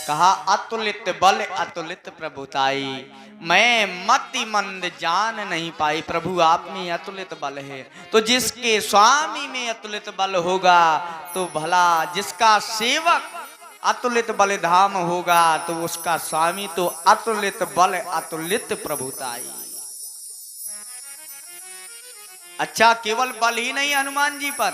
कहा अतुलित बल अतुलित प्रभुताई, मैं मति मंद जान नहीं पाई। प्रभु आप में अतुलित बल है, तो जिसके स्वामी में अतुलित बल होगा तो भला जिसका सेवक अतुलित बल धाम होगा तो उसका स्वामी तो अतुलित बल अतुलित प्रभुताई। अच्छा, केवल बल ही नहीं हनुमान जी पर,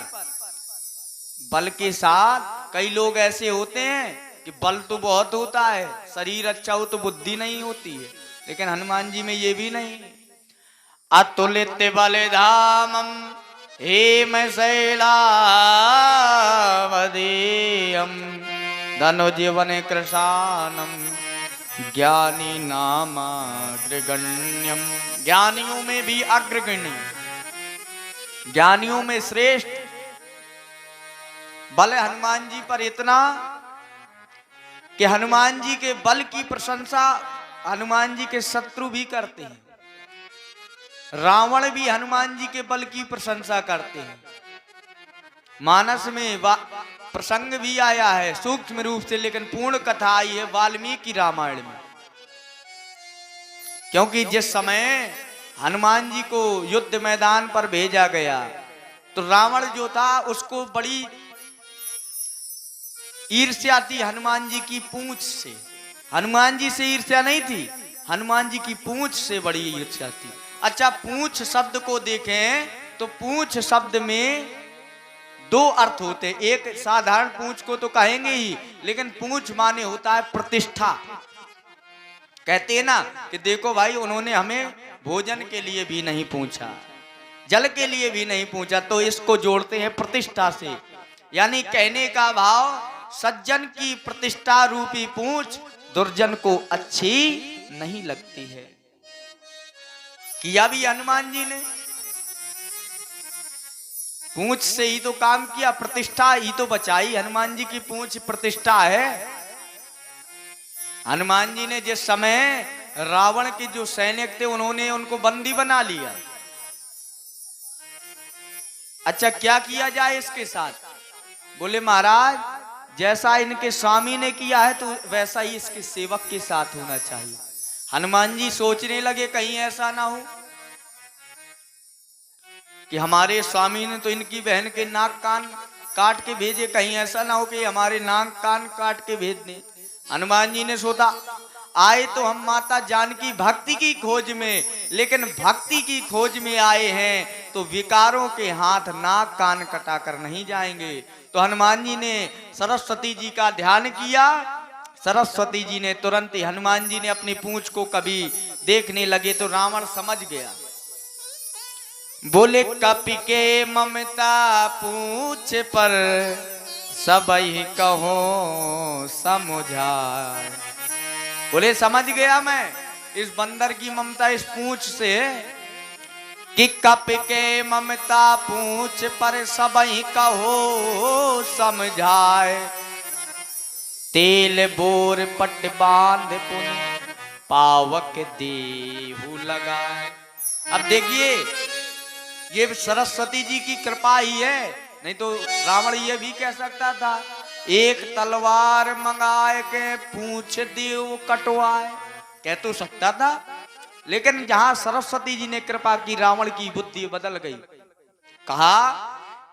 बल के साथ कई लोग ऐसे होते हैं कि बल तो बहुत होता है, शरीर अच्छा हो तो बुद्धि नहीं होती है, लेकिन हनुमान जी में ये भी नहीं। अतुलित बल धामम हेम शैलावदेयम धनुजीवन कृशानम ज्ञानी नाम अग्रगण्यम, ज्ञानियों में भी अग्रगण्य, ज्ञानियों में श्रेष्ठ बल हनुमान जी पर इतना कि हनुमान जी के बल की प्रशंसा हनुमान जी के शत्रु भी करते हैं। रावण भी हनुमान जी के बल की प्रशंसा करते हैं। मानस में प्रसंग भी आया है सूक्ष्म रूप से, लेकिन पूर्ण कथा आई है वाल्मीकि रामायण में। क्योंकि जिस समय हनुमान जी को युद्ध मैदान पर भेजा गया तो रावण जो था उसको बड़ी ईर्ष्या थी हनुमान जी की पूंछ से। हनुमान जी से ईर्ष्या नहीं थी, हनुमान जी की पूंछ से बड़ी ईर्ष्या थी। अच्छा, पूंछ शब्द को देखें तो पूंछ शब्द में दो अर्थ होते हैं। एक साधारण पूंछ को तो कहेंगे ही, लेकिन पूंछ माने होता है प्रतिष्ठा। कहते हैं ना कि देखो भाई, उन्होंने हमें भोजन के लिए भी नहीं पूछा, जल के लिए भी नहीं पूछा, तो इसको जोड़ते हैं प्रतिष्ठा से। यानी कहने का भाव, सज्जन की प्रतिष्ठा रूपी पूंछ दुर्जन को अच्छी नहीं लगती है। किया भी हनुमान जी ने पूंछ से ही तो काम किया, प्रतिष्ठा ही तो बचाई। हनुमान जी की पूंछ प्रतिष्ठा है। हनुमान जी ने जिस समय रावण के जो सैनिक थे उन्होंने उनको बंदी बना लिया। अच्छा, क्या किया जाए इसके साथ? बोले महाराज, जैसा इनके स्वामी ने किया है तो वैसा ही इसके सेवक के साथ होना चाहिए। हनुमान जी सोचने लगे कहीं ऐसा ना हो कि हमारे स्वामी ने तो इनकी बहन के नाक कान काट के भेजे, कहीं ऐसा ना हो कि हमारे नाक कान काट के भेज दें। हनुमान जी ने सोचा, आए तो हम माता जानकी भक्ति की खोज में, लेकिन भक्ति की खोज में आए हैं तो विकारों के हाथ नाक कान कटा कर नहीं जाएंगे। तो हनुमान जी ने सरस्वती जी का ध्यान किया। सरस्वती जी ने तुरंत ही, हनुमान जी ने अपनी पूंछ को कभी देखने लगे तो रावण समझ गया। बोले, कपि के ममता पूछ पर सबई कहो समुझाए। बोले, समझ गया मैं इस बंदर की ममता इस पूंछ से कि कपि के ममता पूछ पर सबई कहो समझाए। तेल बोर पट बांध पुन पावक देहु लगाए। अब देखिए, ये सरस्वती जी की कृपा ही है, नहीं तो रावण ये भी कह सकता था, एक तलवार मंगाए के पूंछ देव कटवाए, कह तो सकता था। लेकिन जहां सरस्वती जी ने कृपा की, रावण की बुद्धि बदल गई। कहा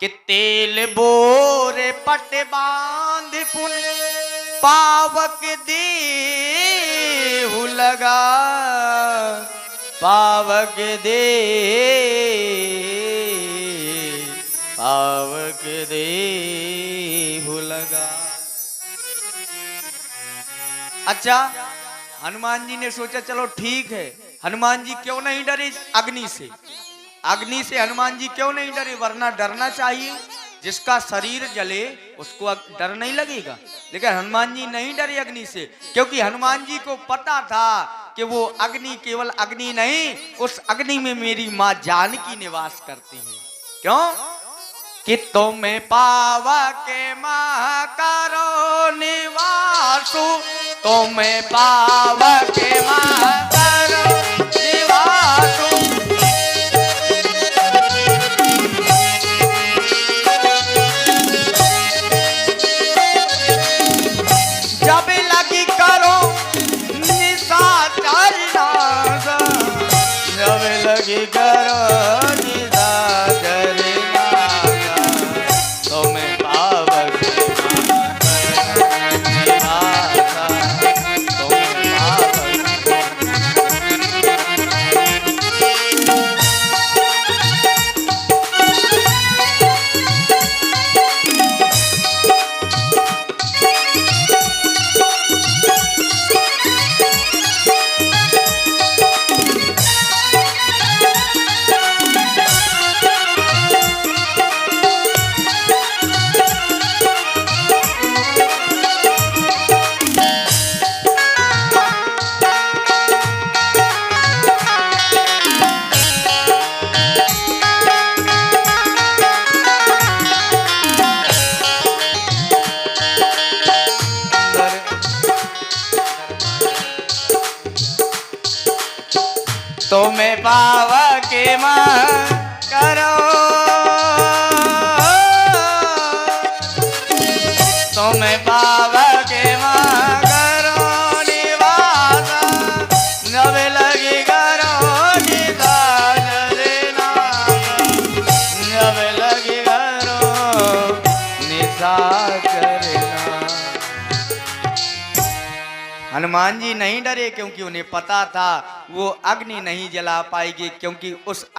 कि तेल बोरे पट बांध पुन पावक देहु लगा, पावक दे पावक देहु लगा। अच्छा, हनुमान जी ने सोचा चलो ठीक है। हनुमान जी क्यों नहीं डरे अग्नि से? अग्नि से हनुमान जी क्यों नहीं डरे? वरना डरना चाहिए, जिसका शरीर जले उसको डर नहीं लगेगा। लेकिन हनुमान जी नहीं डरे अग्नि से, क्योंकि हनुमान जी को पता था कि वो अग्नि केवल अग्नि नहीं, उस अग्नि में मेरी मां जानकी निवास करती है। क्यों? कि तुम्हें पावा के मां करो निवासु, तुम्हें पावा के मां करो निवासु। जब लगी लगी करो निशाचर नागा, तुम्हें पावक निराशा, तुम्हें पावक। तुम्हें पावक करो, तुम्हें पावक करो निवासा, जब लगी करो निशाचर नागा, जब लगी करो निशाचर नागा। हनुमान जी नहीं डरे क्योंकि उन्हें पता था वो अग्नि नहीं जला पाएगी, क्योंकि उस